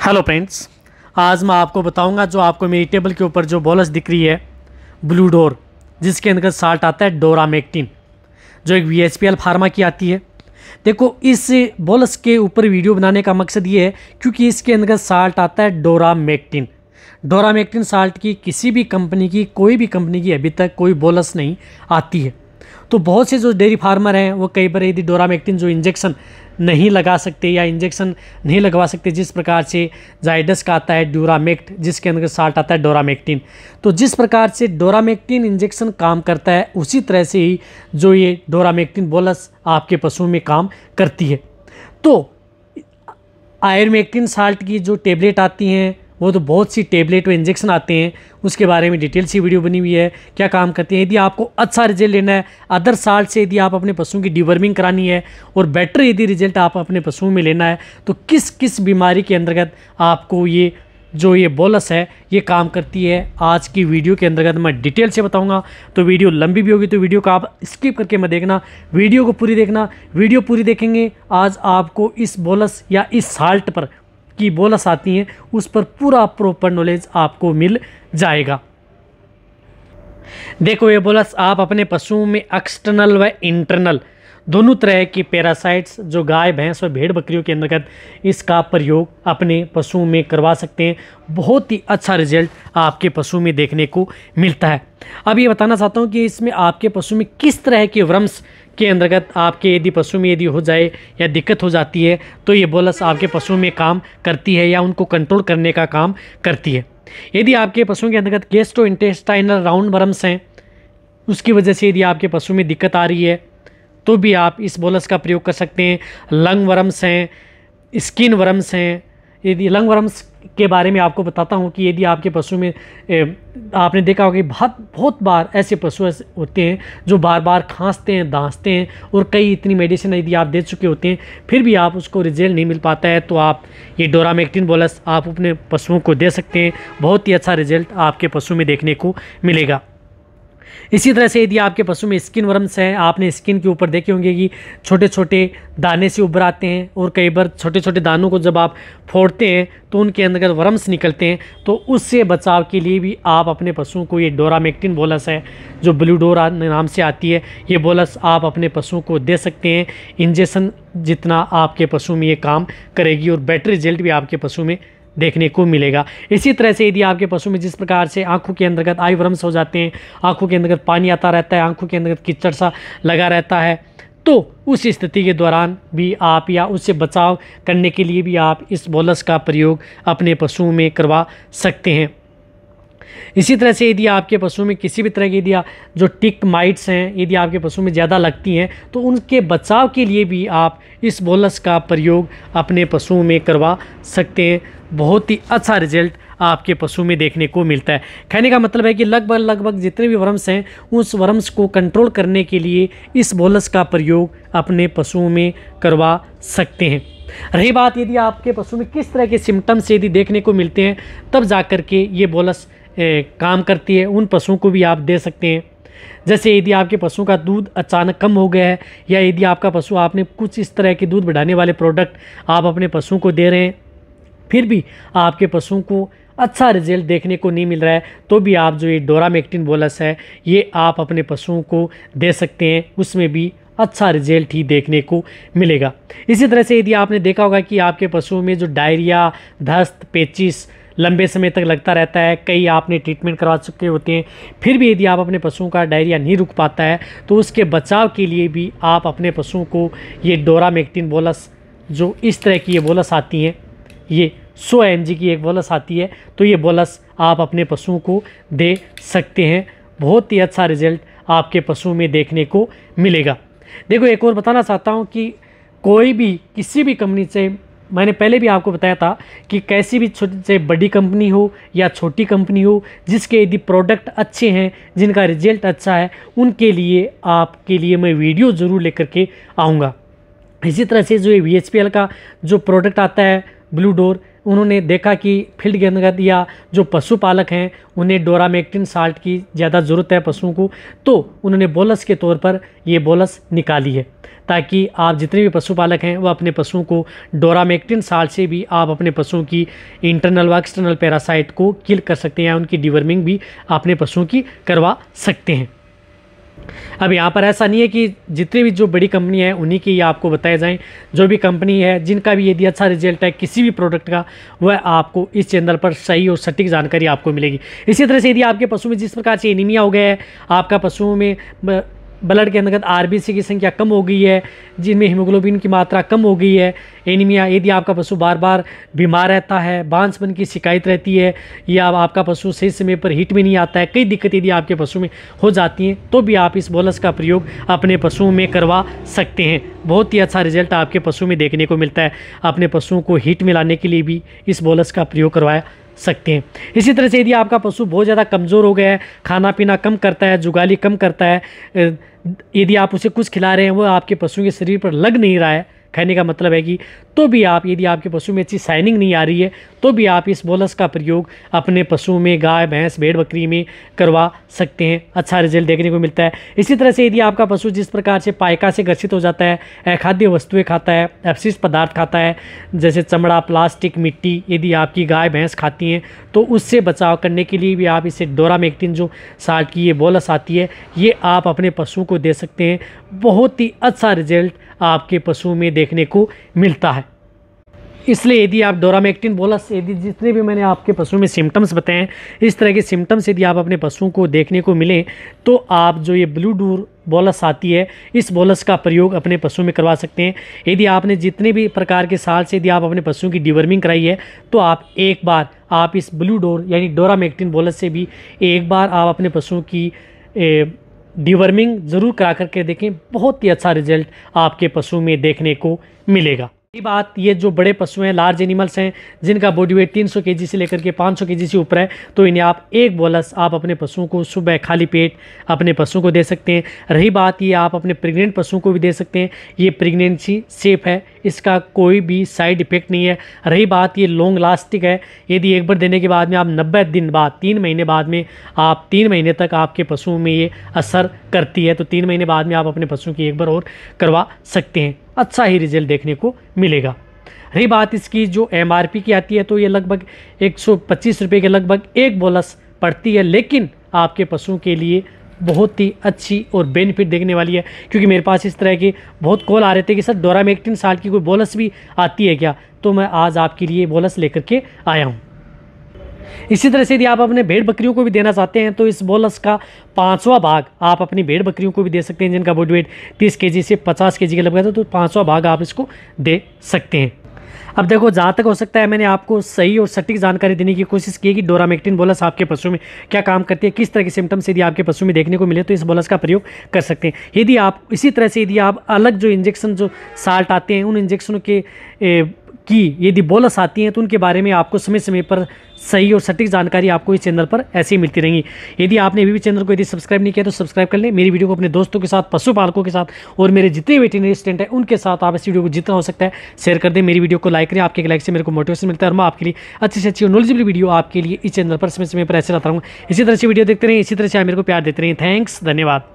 Hello friends, आज मैं आपको बताऊंगा जो आपको मेरी टेबल के ऊपर जो बोलस दिख रही है ब्लू डोर, जिसके अंदर साल्ट आता है डोरामेक्टिन, जो एक VHPL फार्मा की आती है। देखो, इस बोलस के ऊपर वीडियो बनाने का मकसद ये है क्योंकि इसके अंदर साल्ट आता है डोरामेक्टिन। डोरामेक्टिन साल्ट की किसी भी कंपनी की, कोई भी कंपनी की अभी तक कोई बोलस नहीं आती है। तो बहुत से जो डेयरी फार्मर हैं वो कई बार यदि डोरामेक्टिन जो इंजेक्शन नहीं लगा सकते या इंजेक्शन नहीं लगवा सकते, जिस प्रकार से जाइडस का आता है ड्यूरामेक्ट, जिसके अंदर साल्ट आता है डोरामेक्टिन। तो जिस प्रकार से डोरामेक्टिन इंजेक्शन काम करता है उसी तरह से ही जो ये डोरामेक्टिन बोलस आपके पशुओं में काम करती है। तो आयरमेक्टिन साल्ट की जो टेबलेट आती हैं वो तो बहुत सी टेबलेट व इंजेक्शन आते हैं, उसके बारे में डिटेल सी वीडियो बनी हुई है, क्या काम करती है। यदि आपको अच्छा रिजल्ट लेना है अदर साल्ट से, यदि आप अपने पशुओं की डिवर्मिंग करानी है और बेटर यदि रिजल्ट आप अपने पशुओं में लेना है, तो किस किस बीमारी के अंतर्गत आपको ये बोलस है ये काम करती है, आज की वीडियो के अंतर्गत मैं डिटेल से बताऊंगा। तो वीडियो लंबी भी होगी तो वीडियो को आप स्किप करके मत देखना, वीडियो को पूरी देखना। वीडियो पूरी देखेंगे आज आपको इस बोलस या इस साल्ट पर की बोलस आती हैं उस पर पूरा प्रॉपर नॉलेज आपको मिल जाएगा। देखो, ये बोलस आप अपने पशुओं में एक्सटर्नल व इंटरनल दोनों तरह की पैरासाइट्स जो गाय भैंस और भेड़ बकरियों के अंतर्गत इसका प्रयोग अपने पशुओं में करवा सकते हैं। बहुत ही अच्छा रिजल्ट आपके पशु में देखने को मिलता है। अब ये बताना चाहता हूँ कि इसमें आपके पशु में किस तरह के वर्म्स के अंतर्गत आपके यदि पशु में यदि हो जाए या दिक्कत हो जाती है तो ये बोलस आपके पशुओं में काम करती है या उनको कंट्रोल करने का काम करती है। यदि आपके पशुओं के अंतर्गत गैस्ट्रोइंटेस्टाइनल राउंड वर्म्स हैं, उसकी वजह से यदि आपके पशु में दिक्कत आ रही है तो भी आप इस बोलस का प्रयोग कर सकते हैं। लंग वर्म्स हैं, स्किन वर्म्स हैं। यदि लंग वर्म्स के बारे में आपको बताता हूं कि यदि आपके पशु में आपने देखा होगा कि बहुत बार ऐसे पशु होते हैं जो बार बार खांसते हैं, दांतते हैं और कई इतनी मेडिसिन यदि आप दे चुके होते हैं फिर भी आप उसको रिजल्ट नहीं मिल पाता है, तो आप ये डोरामेक्टिन बोलस आप अपने पशुओं को दे सकते हैं। बहुत ही अच्छा रिजल्ट आपके पशु में देखने को मिलेगा। इसी तरह से यदि आपके पशु में स्किन वर्म्स हैं, आपने स्किन के ऊपर देखे होंगे कि छोटे छोटे दाने से उभर आते हैं और कई बार छोटे छोटे दानों को जब आप फोड़ते हैं तो उनके अंदर वर्म्स निकलते हैं, तो उससे बचाव के लिए भी आप अपने पशुओं को ये डोरामेक्टिन बोलस है जो ब्लू डोरा नाम से आती है, ये बोलस आप अपने पशुओं को दे सकते हैं। इंजेक्शन जितना आपके पशु में ये काम करेगी और बेटर रिजल्ट भी आपके पशु में देखने को मिलेगा। इसी तरह से यदि आपके पशु में जिस प्रकार से आंखों के अंतर्गत आई वर्म्स हो जाते हैं, आंखों के अंतर्गत पानी आता रहता है, आंखों के अंतर्गत कीचड़ सा लगा रहता है, तो उस स्थिति के दौरान भी आप या उससे बचाव करने के लिए भी आप इस बोलस का प्रयोग अपने पशुओं में करवा सकते हैं। इसी तरह से यदि आपके पशु में किसी भी तरह की यदि जो टिक माइट्स हैं यदि आपके पशु में ज़्यादा लगती हैं तो उनके बचाव के लिए भी आप इस बोलस का प्रयोग अपने पशुओं में करवा सकते हैं। बहुत ही अच्छा रिजल्ट आपके पशु में देखने को मिलता है। कहने का मतलब है कि लगभग जितने भी वर्म्स हैं उस वर्म्स को कंट्रोल करने के लिए इस बोलस का प्रयोग अपने पशुओं में करवा सकते हैं। रही बात यदि आपके पशु में किस तरह के सिम्टम्स यदि देखने को मिलते हैं तब जाकर के ये बोलस काम करती है, उन पशुओं को भी आप दे सकते हैं। जैसे यदि आपके पशु का दूध अचानक कम हो गया है या यदि आपका पशु आपने कुछ इस तरह के दूध बढ़ाने वाले प्रोडक्ट आप अपने पशुओं को दे रहे हैं फिर भी आपके पशुओं को अच्छा रिजल्ट देखने को नहीं मिल रहा है, तो भी आप जो ये डोरामेक्टिन बोलस है ये आप अपने पशुओं को दे सकते हैं, उसमें भी अच्छा रिजल्ट ही देखने को मिलेगा। इसी तरह से यदि आपने देखा होगा कि आपके पशुओं में जो डायरिया, दस्त, पेचिस लंबे समय तक लगता रहता है, कई आपने ट्रीटमेंट करवा चुके होते हैं, फिर भी यदि आप अपने पशुओं का डायरिया नहीं रुक पाता है तो उसके बचाव के लिए भी आप अपने पशुओं को ये डोरामेक्टिन बोलस जो इस तरह की ये बोलस आती हैं, ये 100 mg की एक बोलस आती है, तो ये बोलस आप अपने पशुओं को दे सकते हैं। बहुत ही अच्छा रिजल्ट आपके पशुओं में देखने को मिलेगा। देखो, एक और बताना चाहता हूँ कि कोई भी किसी भी कंपनी से, मैंने पहले भी आपको बताया था कि कैसी भी छोटी से बड़ी कंपनी हो या छोटी कंपनी हो, जिसके यदि प्रोडक्ट अच्छे हैं, जिनका रिजल्ट अच्छा है, उनके लिए आपके लिए मैं वीडियो ज़रूर लेकर के आऊँगा। इसी तरह से जो ये VHPL का जो प्रोडक्ट आता है ब्लू डोर, उन्होंने देखा कि फील्ड के अंतर्गत या जो पशुपालक हैं उन्हें डोरामेक्टिन साल्ट की ज़्यादा ज़रूरत है पशुओं को, तो उन्होंने बोलस के तौर पर ये बोलस निकाली है, ताकि आप जितने भी पशुपालक हैं वो अपने पशुओं को डोरामेक्टिन साल्ट से भी आप अपने पशुओं की इंटरनल व एक्सटर्नल पैरासाइट को किल कर सकते हैं या उनकी डिवर्मिंग भी अपने पशुओं की करवा सकते हैं। अब यहाँ पर ऐसा नहीं है कि जितनी भी जो बड़ी कंपनी है उन्हीं की आपको बताए जाएं। जो भी कंपनी है जिनका भी यदि अच्छा रिजल्ट है किसी भी प्रोडक्ट का, वह आपको इस चैनल पर सही और सटीक जानकारी आपको मिलेगी। इसी तरह से यदि आपके पशु में जिस प्रकार से एनीमिया हो गया है, आपका पशुओं में ब्लड के अंतर्गत आरबीसी की संख्या कम हो गई है, जिनमें हीमोग्लोबिन की मात्रा कम हो गई है, एनीमिया, यदि आपका पशु बार बार बीमार रहता है, बांझपन की शिकायत रहती है, या आपका पशु सही समय पर हीट में नहीं आता है, कई दिक्कतें यदि आपके पशु में हो जाती हैं, तो भी आप इस बोलस का प्रयोग अपने पशुओं में करवा सकते हैं। बहुत ही अच्छा रिजल्ट आपके पशु में देखने को मिलता है। अपने पशुओं को हीट में लाने के लिए भी इस बोलस का प्रयोग करवाया सकते हैं। इसी तरह से यदि आपका पशु बहुत ज़्यादा कमज़ोर हो गया है, खाना पीना कम करता है, जुगाली कम करता है, यदि आप उसे कुछ खिला रहे हैं वो आपके पशु के शरीर पर लग नहीं रहा है, कहने का मतलब है कि तो भी आप, यदि आपके पशु में अच्छी शाइनिंग नहीं आ रही है, तो भी आप इस बोलस का प्रयोग अपने पशुओं में, गाय भैंस भेड़ बकरी में करवा सकते हैं। अच्छा रिजल्ट देखने को मिलता है। इसी तरह से यदि आपका पशु जिस प्रकार से पायका से ग्रसित हो जाता है, अखाद्य वस्तुएं खाता है, अपशिष्ट पदार्थ खाता है, जैसे चमड़ा, प्लास्टिक, मिट्टी, यदि आपकी गाय भैंस खाती हैं, तो उससे बचाव करने के लिए भी आप इसे डोरामेक्टिन जो साल्ट की ये बोलस आती है, ये आप अपने पशुओं को दे सकते हैं। बहुत ही अच्छा रिजल्ट आपके पशुओं में देखने को मिलता है। इसलिए यदि आप डोरामेक्टिन बोलस, यदि जितने भी मैंने आपके पशुओं में सिम्टम्स बताए हैं, इस तरह के सिम्टम्स यदि आप अपने पशुओं को देखने को मिलें, तो आप जो ये ब्लू डूर बोलस आती है, इस बोलस का प्रयोग अपने पशुओं में करवा सकते हैं। यदि आपने जितने भी प्रकार के साल से यदि आप अपने पशुओं की डिवर्मिंग कराई है, तो आप एक बार आप इस ब्लू डोर यानी डोरामेक्टिन बोलस से भी एक बार आप अपने पशुओं की डिवर्मिंग ज़रूर करा करके देखें। बहुत ही अच्छा रिजल्ट आपके पशु में देखने को मिलेगा। ये बात, ये जो बड़े पशु हैं, लार्ज एनिमल्स हैं, जिनका बॉडी वेट 300 केजी से लेकर के 500 केजी से ऊपर है, तो इन्हें आप एक बोलस आप अपने पशुओं को सुबह खाली पेट अपने पशुओं को दे सकते हैं। रही बात, ये आप अपने प्रेग्नेंट पशुओं को भी दे सकते हैं। ये प्रेगनेंसी सेफ है, इसका कोई भी साइड इफेक्ट नहीं है। रही बात, ये लॉन्ग लास्टिक है। यदि एक बार देने के बाद में आप 90 दिन बाद, 3 महीने बाद में, आप 3 महीने तक आपके पशुओं में ये असर करती है, तो 3 महीने बाद में आप अपने पशुओं की एक बार और करवा सकते हैं। अच्छा ही रिजल्ट देखने को मिलेगा। रही बात इसकी जो MRP की आती है, तो ये लगभग 125 रुपये के लगभग एक बोलस पड़ती है, लेकिन आपके पशुओं के लिए बहुत ही अच्छी और बेनिफिट देखने वाली है। क्योंकि मेरे पास इस तरह के बहुत कॉल आ रहे थे कि सर डोरामेक्टिन साल्ट की कोई बोलस भी आती है क्या, तो मैं आज आपके लिए बोलस लेकर के आया हूँ। इसी तरह से यदि आप अपने भेड़ बकरियों को भी देना चाहते हैं, तो इस बोलस का 5वां भाग आप अपनी भेड़ बकरियों को भी दे सकते हैं, जिनका बॉडी वेट 30 केजी से 50 केजी के लगभग है, तो 5वां भाग आप इसको दे सकते हैं। अब देखो, जहाँ तक हो सकता है मैंने आपको सही और सटीक जानकारी देने की कोशिश की कि डोरामेक्टिन बोलस आपके पशु में क्या काम करती है, किस तरह के सिम्टम्स यदि आपके पशु में देखने को मिले तो इस बोलस का प्रयोग कर सकते हैं। यदि आप इसी तरह से यदि आप अलग जो इंजेक्शन जो साल्ट आते हैं, उन इंजेक्शनों के की यदि बोलस आती हैं, तो उनके बारे में आपको समय समय पर सही और सटीक जानकारी आपको इस चैनल पर ऐसे ही मिलती रहेंगी। यदि आपने अभी भी चैनल को यदि सब्सक्राइब नहीं किया तो सब्सक्राइब कर लें। मेरी वीडियो को अपने दोस्तों के साथ, पशुपालकों के साथ और मेरे जितने वेटरनरी स्टूडेंट हैं उनके साथ आप इस वीडियो को जितना हो सकता है शेयर कर दें। मेरी वीडियो को लाइक करें, आपके लाइक से मेरे को मोटिवेशन मिलता है और मैं आपके लिए अच्छी से अच्छी और नॉलेजेबल वीडियो आपके लिए इस चैनल पर समय समय पर ऐसे लाता रहूँगा। इसी तरह से वीडियो देखते रहें, इसी तरह से आप मेरे को प्यार देते रहें। थैंक्स, धन्यवाद।